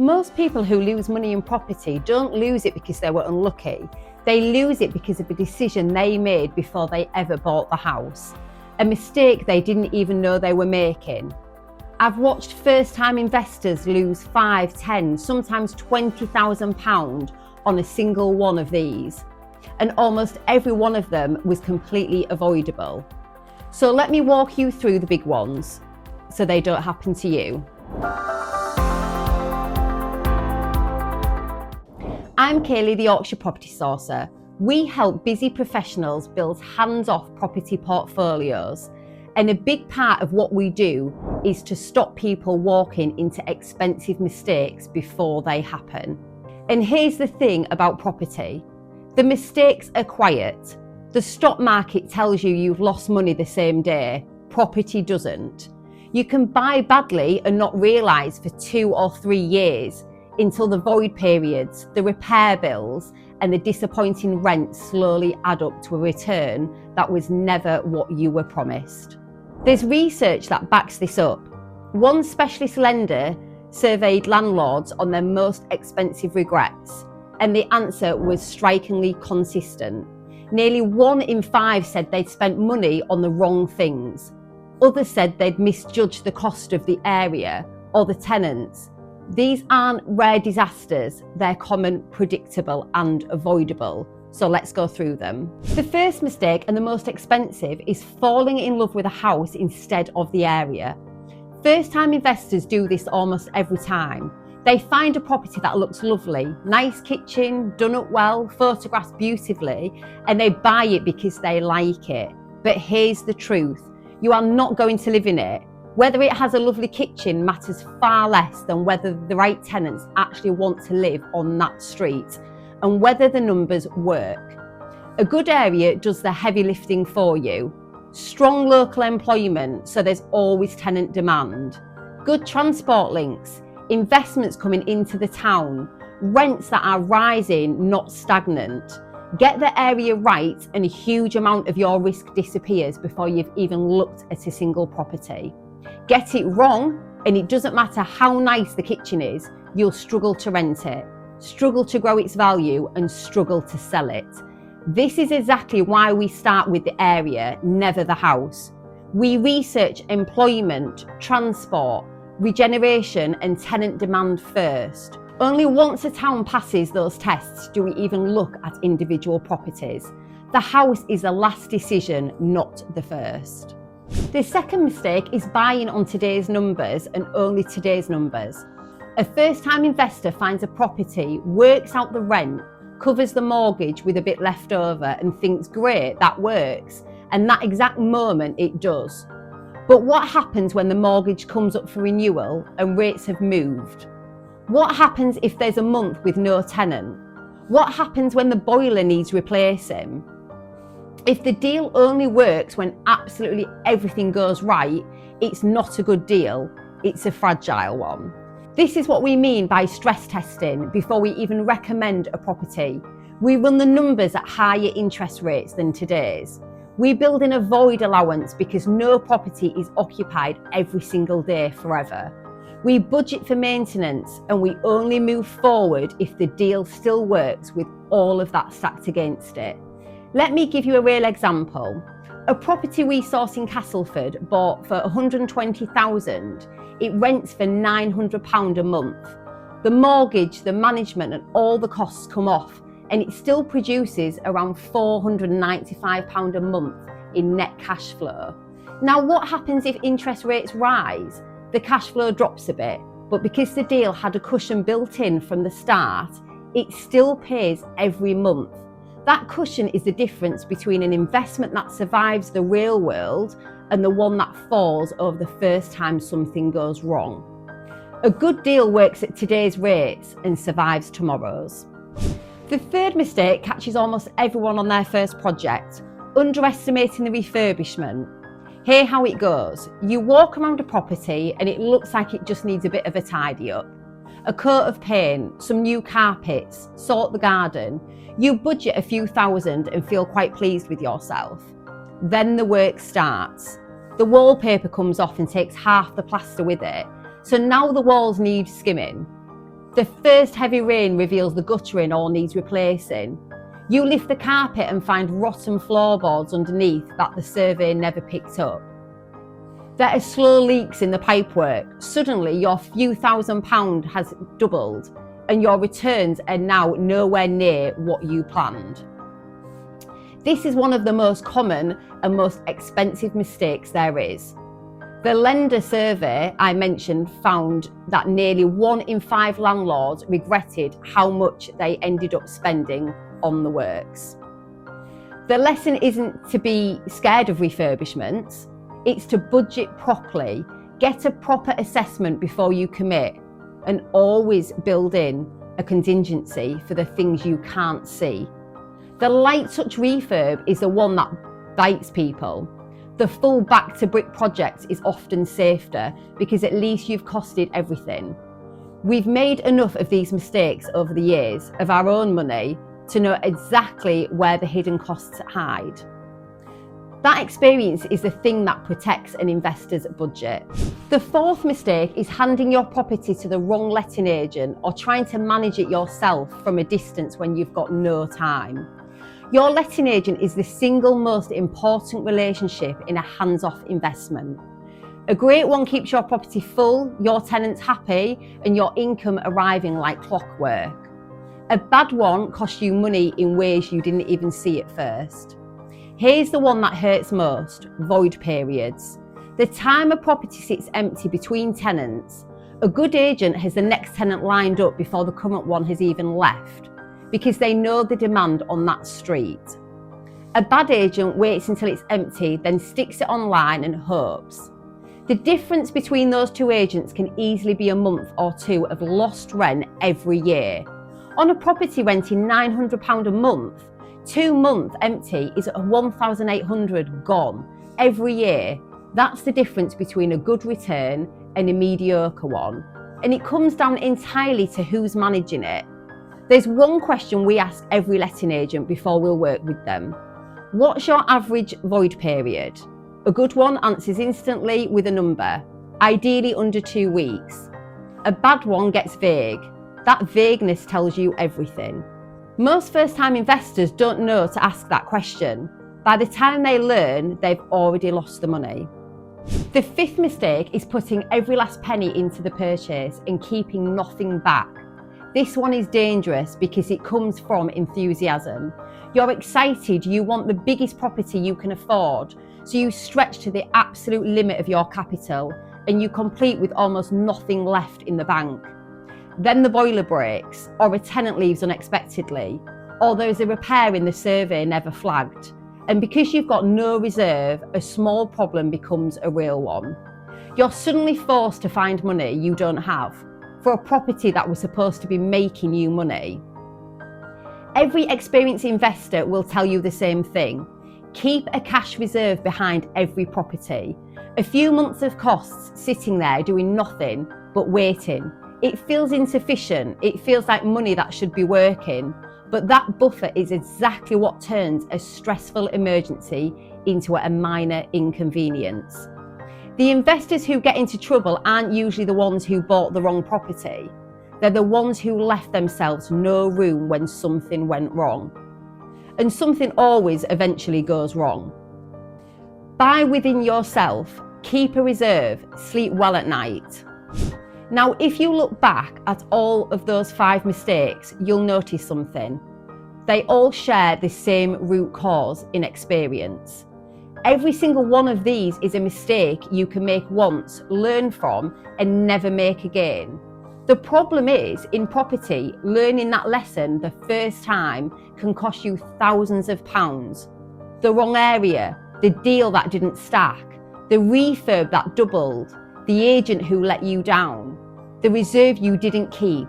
Most people who lose money in property don't lose it because they were unlucky. They lose it because of a decision they made before they ever bought the house. A mistake they didn't even know they were making. I've watched first-time investors lose 5, 10, sometimes £20,000 on a single one of these. And almost every one of them was completely avoidable. So let me walk you through the big ones so they don't happen to you. I'm Kayley, the Yorkshire Property Sourcer. We help busy professionals build hands-off property portfolios. And a big part of what we do is to stop people walking into expensive mistakes before they happen. And here's the thing about property. The mistakes are quiet. The stock market tells you you've lost money the same day. Property doesn't. You can buy badly and not realise for 2 or 3 years until the void periods, the repair bills and the disappointing rent slowly add up to a return that was never what you were promised. There's research that backs this up. One specialist lender surveyed landlords on their most expensive regrets, and the answer was strikingly consistent. Nearly 1 in 5 said they'd spent money on the wrong things. Others said they'd misjudged the cost of the area or the tenants. These aren't rare disasters, they're common, predictable and avoidable. So let's go through them. The first mistake, and the most expensive, is falling in love with a house instead of the area. First-time investors do this almost every time. They find a property that looks lovely, nice kitchen, done up well, photographed beautifully, and they buy it because they like it. But here's the truth, you are not going to live in it. Whether it has a lovely kitchen matters far less than whether the right tenants actually want to live on that street and whether the numbers work. A good area does the heavy lifting for you. Strong local employment, so there's always tenant demand. Good transport links, investments coming into the town, rents that are rising, not stagnant. Get the area right and a huge amount of your risk disappears before you've even looked at a single property. Get it wrong, and it doesn't matter how nice the kitchen is, you'll struggle to rent it, struggle to grow its value, and struggle to sell it. This is exactly why we start with the area, never the house. We research employment, transport, regeneration, and tenant demand first. Only once a town passes those tests do we even look at individual properties. The house is the last decision, not the first. The second mistake is buying on today's numbers and only today's numbers. A first-time investor finds a property, works out the rent, covers the mortgage with a bit left over and thinks, great, that works. And that exact moment it does. But what happens when the mortgage comes up for renewal and rates have moved? What happens if there's a month with no tenant? What happens when the boiler needs replacing? If the deal only works when absolutely everything goes right, it's not a good deal, it's a fragile one. This is what we mean by stress testing before we even recommend a property. We run the numbers at higher interest rates than today's. We build in a void allowance because no property is occupied every single day forever. We budget for maintenance and we only move forward if the deal still works with all of that stacked against it. Let me give you a real example. A property we sourced in Castleford bought for £120,000. It rents for £900 a month. The mortgage, the management and all the costs come off and it still produces around £495 a month in net cash flow. Now what happens if interest rates rise? The cash flow drops a bit, but because the deal had a cushion built in from the start, it still pays every month. That cushion is the difference between an investment that survives the real world and the one that falls over the first time something goes wrong. A good deal works at today's rates and survives tomorrow's. The third mistake catches almost everyone on their first project, underestimating the refurbishment. Hear how it goes. You walk around a property and it looks like it just needs a bit of a tidy up. A coat of paint, some new carpets, sort the garden. You budget a few thousand and feel quite pleased with yourself. Then the work starts. The wallpaper comes off and takes half the plaster with it. So now the walls need skimming. The first heavy rain reveals the guttering or needs replacing. You lift the carpet and find rotten floorboards underneath that the survey never picked up. There are slow leaks in the pipework. Suddenly your few £1,000s has doubled and your returns are now nowhere near what you planned. This is one of the most common and most expensive mistakes there is. The lender survey I mentioned found that nearly 1 in 5 landlords regretted how much they ended up spending on the works. The lesson isn't to be scared of refurbishments, it's to budget properly, get a proper assessment before you commit, and always build in a contingency for the things you can't see. The light touch refurb is the one that bites people. The full back to brick project is often safer because at least you've costed everything. We've made enough of these mistakes over the years of our own money to know exactly where the hidden costs hide. That experience is the thing that protects an investor's budget. The fourth mistake is handing your property to the wrong letting agent or trying to manage it yourself from a distance when you've got no time. Your letting agent is the single most important relationship in a hands-off investment. A great one keeps your property full, your tenants happy, and your income arriving like clockwork. A bad one costs you money in ways you didn't even see at first. Here's the one that hurts most: void periods. The time a property sits empty between tenants, a good agent has the next tenant lined up before the current one has even left, because they know the demand on that street. A bad agent waits until it's empty, then sticks it online and hopes. The difference between those two agents can easily be a month or two of lost rent every year. On a property renting £900 a month, 2 months empty is £1,800 gone every year. That's the difference between a good return and a mediocre one. And it comes down entirely to who's managing it. There's one question we ask every letting agent before we'll work with them. What's your average void period? A good one answers instantly with a number, ideally under 2 weeks. A bad one gets vague. That vagueness tells you everything. Most first-time investors don't know to ask that question. By the time they learn, they've already lost the money. The fifth mistake is putting every last penny into the purchase and keeping nothing back. This one is dangerous because it comes from enthusiasm. You're excited, you want the biggest property you can afford, so you stretch to the absolute limit of your capital and you complete with almost nothing left in the bank. Then the boiler breaks, or a tenant leaves unexpectedly, or there's a repair in the survey never flagged. And because you've got no reserve, a small problem becomes a real one. You're suddenly forced to find money you don't have for a property that was supposed to be making you money. Every experienced investor will tell you the same thing. Keep a cash reserve behind every property. A few months of costs sitting there doing nothing but waiting. It feels insufficient. It feels like money that should be working. But that buffer is exactly what turns a stressful emergency into a minor inconvenience. The investors who get into trouble aren't usually the ones who bought the wrong property. They're the ones who left themselves no room when something went wrong. And something always eventually goes wrong. Buy within yourself, keep a reserve, sleep well at night. Now, if you look back at all of those 5 mistakes, you'll notice something. They all share the same root cause: inexperience. Every single one of these is a mistake you can make once, learn from, and never make again. The problem is, in property, learning that lesson the first time can cost you thousands of pounds. The wrong area, the deal that didn't stack, the refurb that doubled, the agent who let you down, the reserve you didn't keep.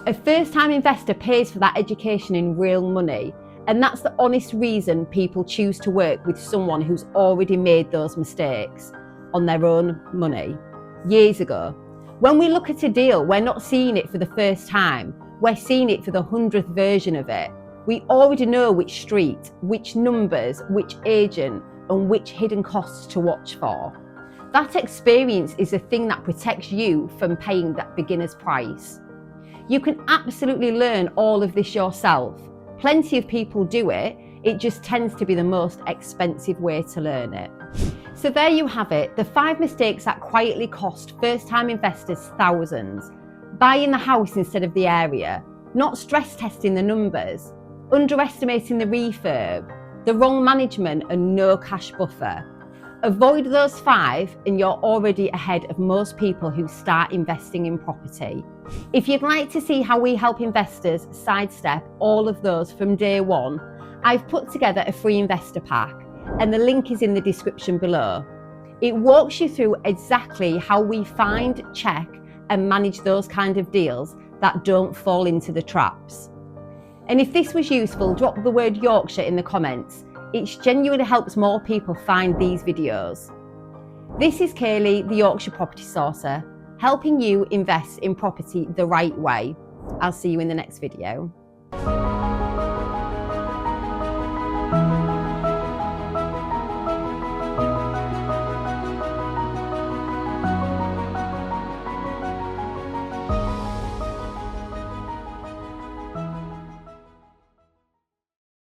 A first-time investor pays for that education in real money, and that's the honest reason people choose to work with someone who's already made those mistakes on their own money years ago. When we look at a deal, we're not seeing it for the first time, we're seeing it for the 100th version of it. We already know which street, which numbers, which agent, and which hidden costs to watch for. That experience is the thing that protects you from paying that beginner's price. You can absolutely learn all of this yourself. Plenty of people do it, it just tends to be the most expensive way to learn it. So there you have it, the 5 mistakes that quietly cost first-time investors thousands. Buying the house instead of the area, not stress testing the numbers, underestimating the refurb, the wrong management and no cash buffer. Avoid those 5 and you're already ahead of most people who start investing in property. If you'd like to see how we help investors sidestep all of those from day one, I've put together a free investor pack and the link is in the description below. It walks you through exactly how we find, check and manage those kind of deals that don't fall into the traps. And if this was useful, drop the word Yorkshire in the comments. It genuinely helps more people find these videos. This is Kayley, the Yorkshire Property Sourcer, helping you invest in property the right way. I'll see you in the next video.